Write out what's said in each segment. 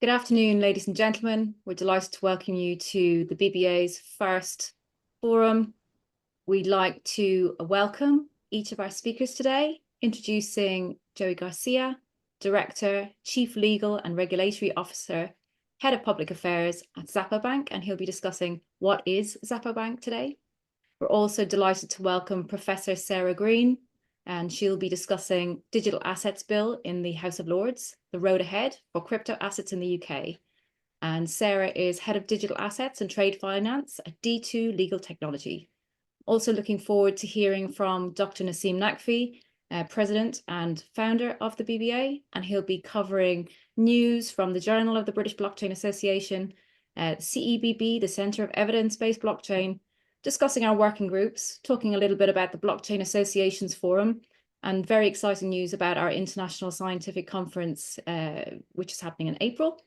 Good afternoon, ladies and gentlemen. We're delighted to welcome you to the BBA's first forum. We'd like to welcome each of our speakers today, introducing Joey Garcia, Director, Chief Legal and Regulatory Officer, Head of Public Affairs at Xapo Bank, and he'll be discussing what is Xapo Bank today. We're also delighted to welcome Professor Sarah Green, and she'll be discussing Digital Assets Bill in the House of Lords, the road ahead for crypto assets in the UK. And Sarah is Head of Digital Assets and Trade Finance at D2 Legal Technology. Also looking forward to hearing from Dr. Nassim Naqvi, President and Founder of the BBA, and he'll be covering news from the Journal of the British Blockchain Association, CEBB, the Centre of Evidence-Based Blockchain, discussing our working groups, talking a little bit about the Blockchain Associations Forum, and very exciting news about our International Scientific Conference, which is happening in April.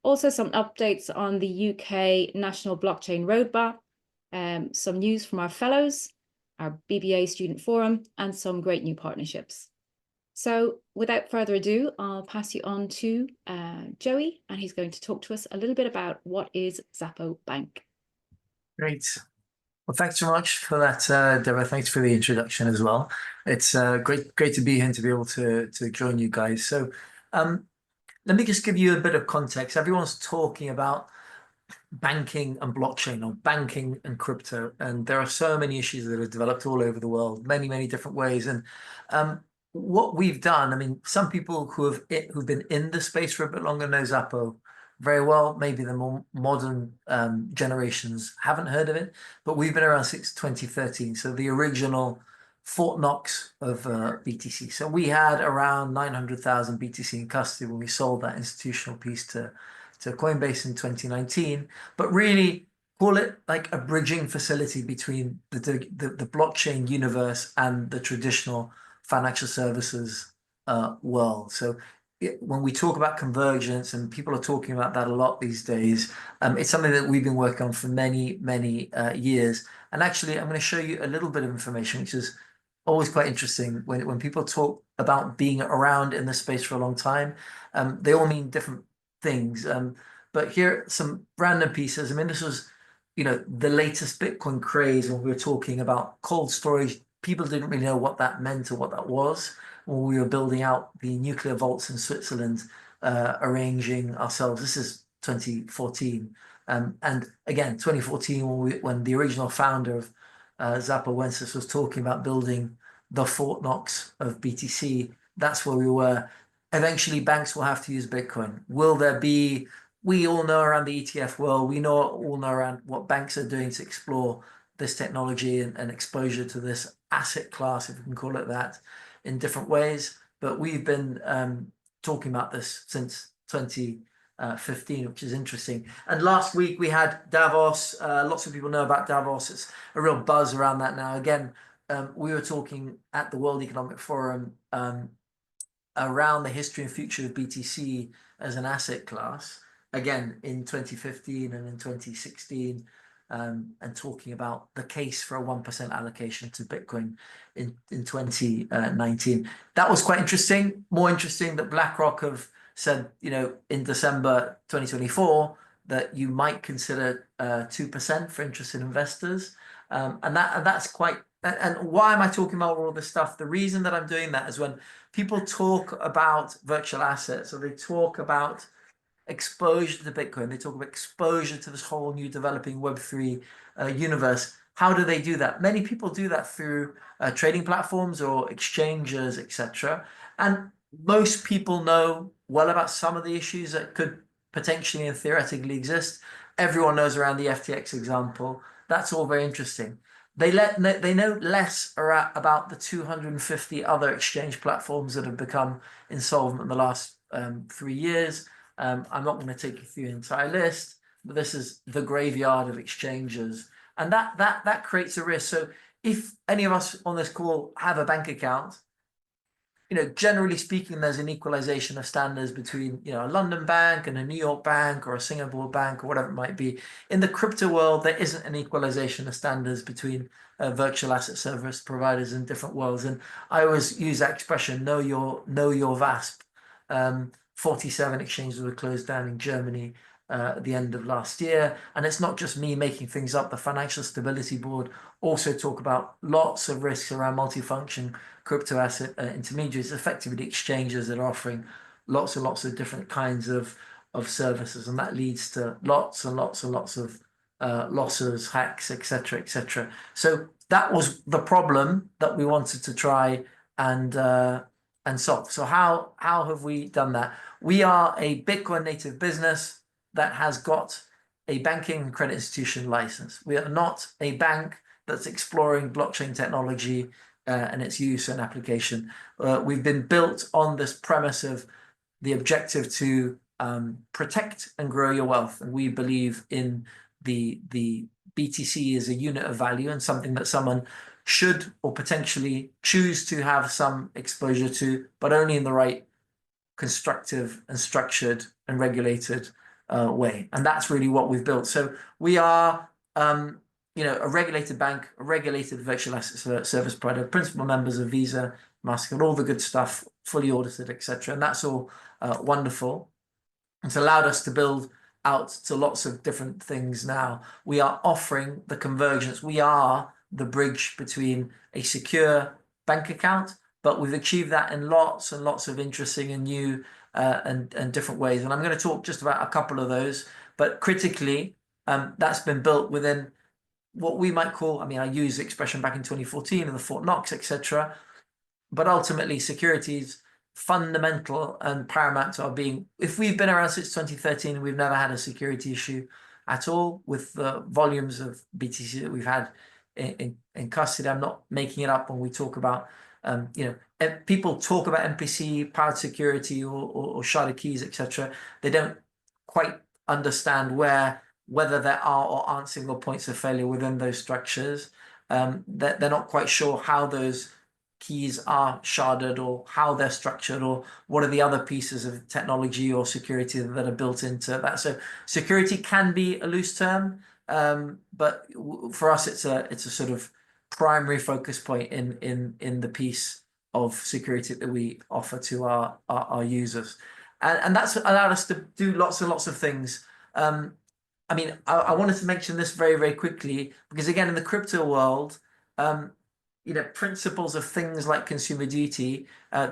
Also some updates on the UK National Blockchain Roadmap, some news from our fellows, our BBA Student Forum, and some great new partnerships. So without further ado, I'll pass you on to Joey, and he's going to talk to us a little bit about what is Xapo Bank. Great. Well, thanks so much for that, Deborah. Thanks for the introduction as well. It's great to be here and to be able to join you guys. So let me just give you a bit of context. Everyone's talking about banking and blockchain, or banking and crypto, and there are so many issues that have developed all over the world, many different ways. And what we've done, I mean, some people who've been in the space for a bit longer know Xapo very well. Maybe the more modern generations haven't heard of it, but we've been around since 2013. So the original Fort Knox of BTC. So we had around 900,000 BTC in custody when we sold that institutional piece to Coinbase in 2019. But really call it like a bridging facility between the blockchain universe and the traditional financial services world. So when we talk about convergence, and people are talking about that a lot these days, it's something that we've been working on for many years. And actually, I'm going to show you a little bit of information, which is always quite interesting. When people talk about being around in the space for a long time, they all mean different things. But here are some random pieces. I mean, this was, the latest Bitcoin craze when we were talking about cold storage. People didn't really know what that meant or what that was when we were building out the nuclear vaults in Switzerland, arranging ourselves. This is 2014. And again, 2014, when the original founder of Xapo Wences was talking about building the Fort Knox of BTC, that's where we were. Eventually, banks will have to use Bitcoin. Will there be? We all know around the ETF world, we all know around what banks are doing to explore this technology and exposure to this asset class, if we can call it that, in different ways. But we've been talking about this since 2015, which is interesting. And last week we had Davos. Lots of people know about Davos. It's a real buzz around that now. Again, we were talking at the World Economic Forum around the history and future of BTC as an asset class, again in 2015 and in 2016, and talking about the case for a 1% allocation to Bitcoin in 2019. That was quite interesting. More interesting that BlackRock have said, in December 2024, that you might consider 2% for interested investors. And that's quite. And why am I talking about all this stuff? The reason that I'm doing that is when people talk about virtual assets, or they talk about exposure to Bitcoin, they talk about exposure to this whole new developing Web3 universe. How do they do that? Many people do that through trading platforms or exchanges, etc. And most people know well about some of the issues that could potentially and theoretically exist. Everyone knows around the FTX example. That's all very interesting. They know less about the 250 other exchange platforms that have become insolvent in the last 3 years. I'm not going to take you through the entire list, but this is the graveyard of exchanges, and that creates a risk. So if any of us on this call have a bank account, generally speaking, there's an equalization of standards between, a London bank and a New York bank or a Singapore bank or whatever it might be. In the crypto world, there isn't an equalization of standards between virtual asset service providers in different worlds. And I always use that expression, know your VASP. 47 exchanges were closed down in Germany at the end of last year. And it's not just me making things up. The Financial Stability Board also talk about lots of risks around multifunction crypto asset intermediaries, effectively the exchanges that are offering lots and lots of different kinds of services. And that leads to lots and lots and lots of losses, hacks, etc., etc. So that was the problem that we wanted to try and solve. So how have we done that? We are a Bitcoin native business that has got a banking and credit institution license. We are not a bank that's exploring blockchain technology and its use and application. We've been built on this premise of the objective to protect and grow your wealth. And we believe in the BTC as a unit of value and something that someone should or potentially choose to have some exposure to, but only in the right constructive and structured and regulated way. And that's really what we've built. So we are, a regulated bank, a regulated virtual asset service provider, principal members of Visa, MasterCard, all the good stuff, fully audited, etc. And that's all wonderful. It's allowed us to build out to lots of different things now. We are offering the convergence. We are the bridge between a secure bank account, but we've achieved that in lots and lots of interesting and new and different ways. And I'm going to talk just about a couple of those. But critically, that's been built within what we might call, I used the expression back in 2014 in the Fort Knox, etc. But ultimately, security is fundamental and paramount to our being. If we've been around since 2013 and we've never had a security issue at all with the volumes of BTC that we've had in custody, I'm not making it up when we talk about, people talk about MPC, powered security or sharded keys, etc. They don't quite understand whether there are or aren't single points of failure within those structures. They're not quite sure how those keys are sharded or how they're structured or what are the other pieces of technology or security that are built into that. So security can be a loose term, but for us it's a sort of primary focus point in the piece of security that we offer to our users, and that's allowed us to do lots and lots of things. I wanted to mention this very, very quickly because again, in the crypto world, principles of things like consumer duty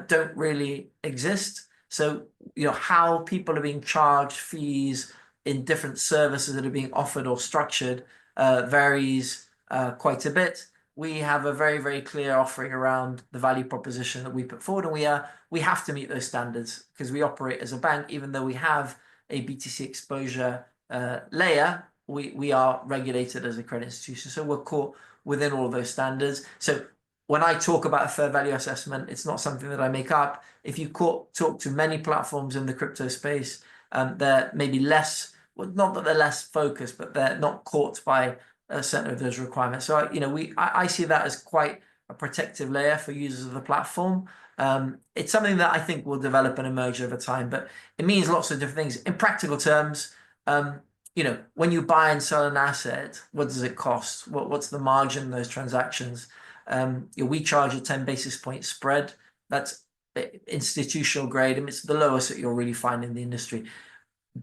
don't really exist. So, how people are being charged fees in different services that are being offered or structured varies quite a bit. We have a very, very clear offering around the value proposition that we put forward, and we have to meet those standards because we operate as a bank, even though we have a BTC exposure layer, we are regulated as a credit institution. So we're caught within all of those standards. So when I talk about a fair value assessment, it's not something that I make up. If you talk to many platforms in the crypto space, they're maybe less, well, not that they're less focused, but they're not caught by a certain of those requirements. So, I see that as quite a protective layer for users of the platform. It's something that I think will develop and emerge over time, but it means lots of different things. In practical terms, when you buy and sell an asset, what does it cost? What's the margin in those transactions? We charge a 10 basis point spread. That's institutional grade, and it's the lowest that you'll really find in the industry.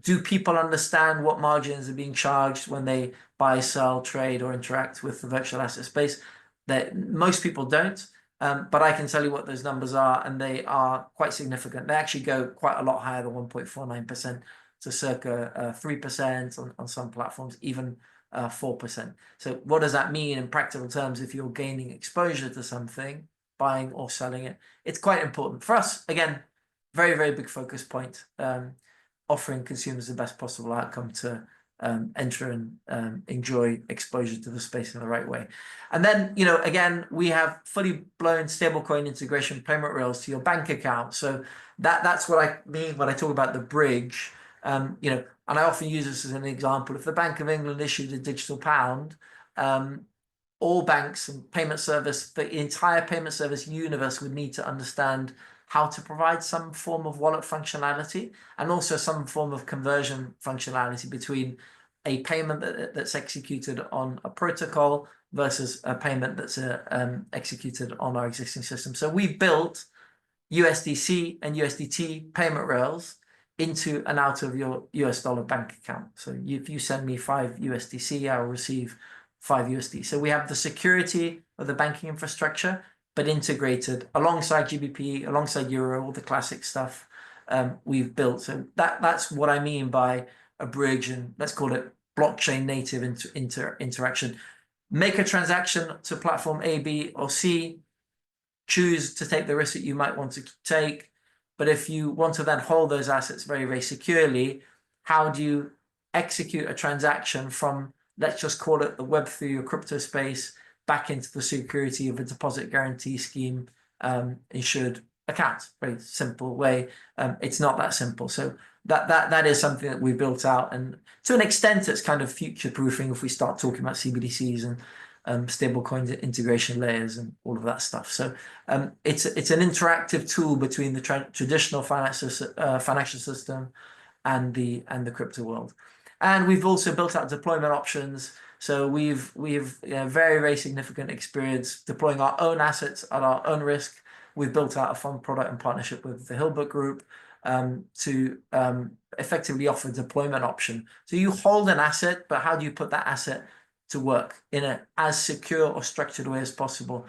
Do people understand what margins are being charged when they buy, sell, trade, or interact with the virtual asset space? That most people don't, but I can tell you what those numbers are, and they are quite significant. They actually go quite a lot higher than 1.49% to circa 3% on some platforms, even 4%. So what does that mean in practical terms if you're gaining exposure to something, buying or selling it? It's quite important. For us, again, very, very big focus point, offering consumers the best possible outcome to enter and enjoy exposure to the space in the right way. And then, again, we have fully blown stablecoin integration payment rails to your bank account. So that's what I mean when I talk about the bridge. And I often use this as an example. If the Bank of England issued a digital pound, all banks and payment service, the entire payment service universe would need to understand how to provide some form of wallet functionality and also some form of conversion functionality between a payment that's executed on a protocol versus a payment that's executed on our existing system. So we built USDC and USDT payment rails into and out of your US dollar bank account. So if you send me 5 USDC, I'll receive 5 USD. So we have the security of the banking infrastructure, but integrated alongside GBP, alongside Euro, all the classic stuff we've built. So that's what I mean by a bridge, and let's call it blockchain native interaction. Make a transaction to platform A, B, or C. Choose to take the risk that you might want to take. But if you want to then hold those assets very, very securely, how do you execute a transaction from, let's just call it the Web3 or crypto space, back into the security of a deposit guarantee scheme insured account? Very simple way. It's not that simple. So that is something that we built out, and to an extent, it's kind of future proofing if we start talking about CBDCs and stablecoin integration layers and all of that stuff. So it's an interactive tool between the traditional financial system and the crypto world. And we've also built out deployment options. So we've very, very significant experience deploying our own assets at our own risk. We've built out a fund product in partnership with the Hilbert Group to effectively offer a deployment option. So you hold an asset, but how do you put that asset to work in an as secure or structured way as possible?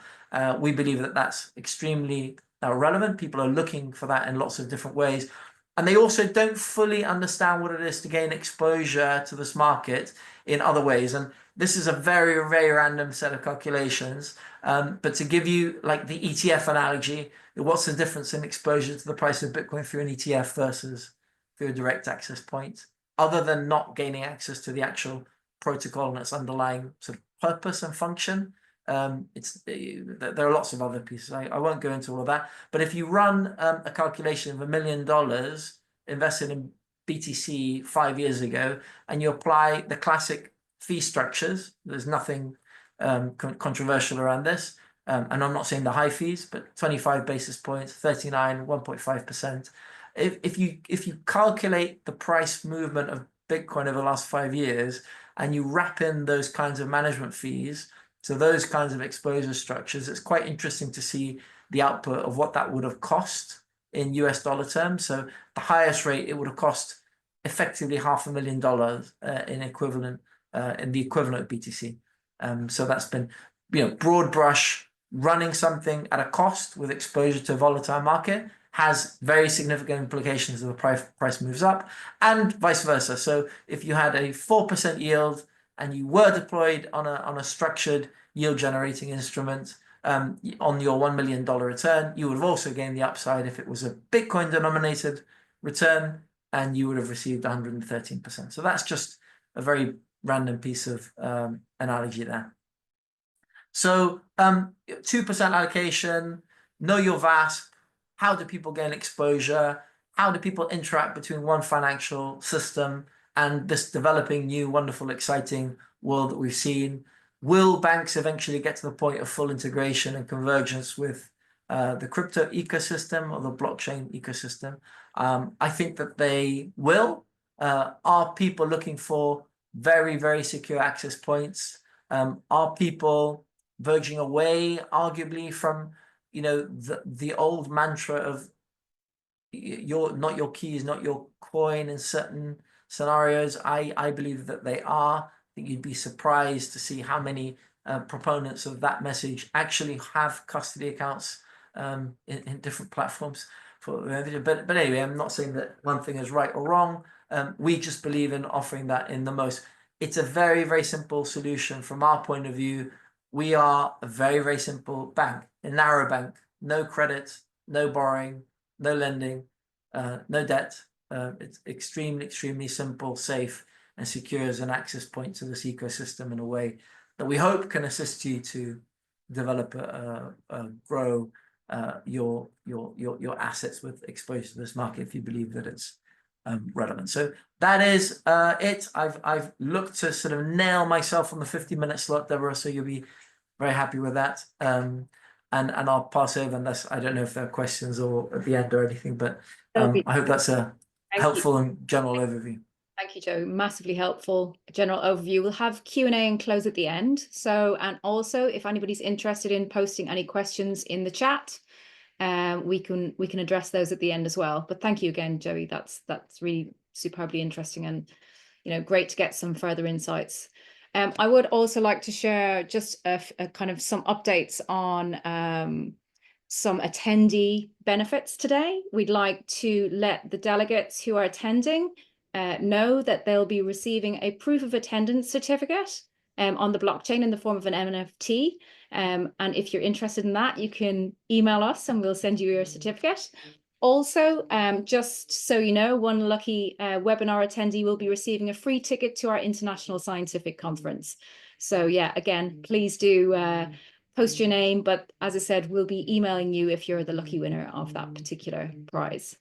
We believe that that's extremely relevant. People are looking for that in lots of different ways. And they also don't fully understand what it is to gain exposure to this market in other ways. And this is a very, very random set of calculations. But to give you like the ETF analogy, what's the difference in exposure to the price of Bitcoin through an ETF versus through a direct access point, other than not gaining access to the actual protocol and its underlying sort of purpose and function? There are lots of other pieces. I won't go into all of that. But if you run a calculation of $1 million invested in BTC 5 years ago, and you apply the classic fee structures, there's nothing controversial around this. And I'm not saying the high fees, but 25 basis points, 39, 1.5%. If you calculate the price movement of Bitcoin over the last 5 years, and you wrap in those kinds of management fees, so those kinds of exposure structures, it's quite interesting to see the output of what that would have cost in US dollar terms. So the highest rate, it would have cost effectively $500,000 in the equivalent of BTC. So that's been, broad brush, running something at a cost with exposure to a volatile market has very significant implications if the price moves up, and vice versa. So if you had a 4% yield and you were deployed on a structured yield generating instrument on your $1 million return, you would have also gained the upside if it was a Bitcoin denominated return, and you would have received 113%. So that's just a very random piece of analogy there. So 2% allocation, know your VASP. How do people gain exposure? How do people interact between one financial system and this developing new, wonderful, exciting world that we've seen? Will banks eventually get to the point of full integration and convergence with the crypto ecosystem or the blockchain ecosystem? I think that they will. Are people looking for very, very secure access points? Are people verging away, arguably, from the old mantra of not your keys, not your coin in certain scenarios? I believe that they are. I think you'd be surprised to see how many proponents of that message actually have custody accounts in different platforms. But anyway, I'm not saying that one thing is right or wrong. We just believe in offering that in the most. It's a very, very simple solution from our point of view. We are a very, very simple bank, a narrow bank, no credit, no borrowing, no lending, no debt. It's extremely, extremely simple, safe, and secure as an access point to this ecosystem in a way that we hope can assist you to develop, grow your assets with exposure to this market if you believe that it's relevant. So that is it. I've looked to sort of nail myself on the 50-minute slot, Deborah, so you'll be very happy with that. And I'll pass over, unless I don't know if there are questions or at the end or anything, but I hope that's a helpful and general overview. Thank you, Joe. Massively helpful general overview. We'll have Q&A and close at the end. So, and also if anybody's interested in posting any questions in the chat, we can address those at the end as well. But thank you again, Joey. That's really superbly interesting, and great to get some further insights. I would also like to share just a kind of some updates on some attendee benefits today. We'd like to let the delegates who are attending know that they'll be receiving a proof of attendance certificate on the blockchain in the form of an NFT. And if you're interested in that, you can email us and we'll send you your certificate. Also, just so you know, one lucky webinar attendee will be receiving a free ticket to our International Scientific Conference. So yeah, again, please do post your name. But as I said, we'll be emailing you if you're the lucky winner of that particular prize.